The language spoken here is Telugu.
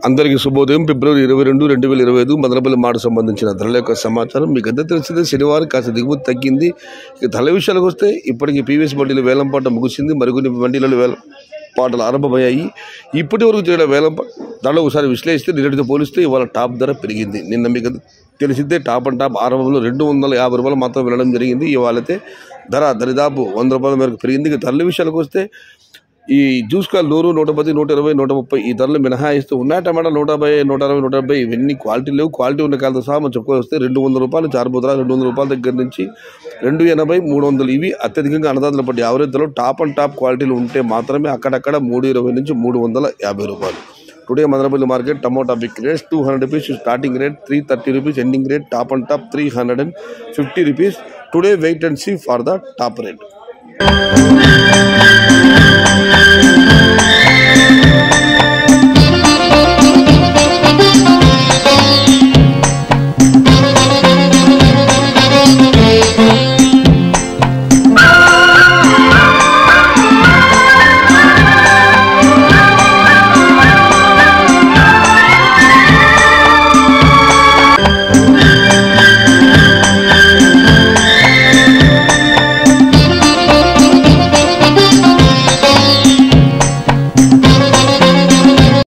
అందరికీ శుభోదయం. ఫిబ్రవరి 22, 2025 మదనపల్లి మాట సంబంధించిన ధరల యొక్క సమాచారం మీకు అంతా తెలిసిందే. శనివారం కాస్త దిగుమతి తగ్గింది. ఇక ధరల విషయాలకు వస్తే ఇప్పటికీ పీవీఎస్ బండిలు వేలం పాట ముగిసింది. మరికొన్ని బండిలలో వేలం పాటలు ఆరంభమయ్యాయి. ఇప్పటి వరకు జరిగిన వేలం ధరలు ఒకసారి విశ్లేషిస్తే నిన్నటితో పోలిస్తే ఇవాళ టాప్ ధర పెరిగింది. నిన్న మీకు తెలిసిందే టాప్ అండ్ టాప్ ఆరంభంలో 250 రూపాయలు మాత్రం వెళ్ళడం జరిగింది. ఇవాళైతే ధర దరిదాపు 100 రూపాయల మేరకు పెరిగింది. ఇక ధరల విషయాలకు వస్తే ఈ జ్యూస్ కాయలు 100, 110, 120, 130 ఈ ధరలు మినహాయిస్తూ ఉన్నాయి. టమాటా 150, 160, 170 ఇవన్నీ క్వాలిటీ లేవు. క్వాలిటీ ఉన్న కాయలతో సహా మనం చెప్పుకొస్తే 200 రూపాయలు చారుబుద్ర, 200 రూపాయల దగ్గర నుంచి 280, 300 ఇవి అత్యధికంగా అన్నదాతల పట్టి యావరేజ్ ధరలు టాప్ అండ్ టాప్ క్వాలిటీలు ఉంటే మాత్రమే అక్కడక్కడ 320 నుంచి 350 రూపాయలు. Today Madanapalle market tomato big rates 200 rupees starting rate, 330 rupees ending rate, top and top 350 rupees. Today wait and see for the top rate.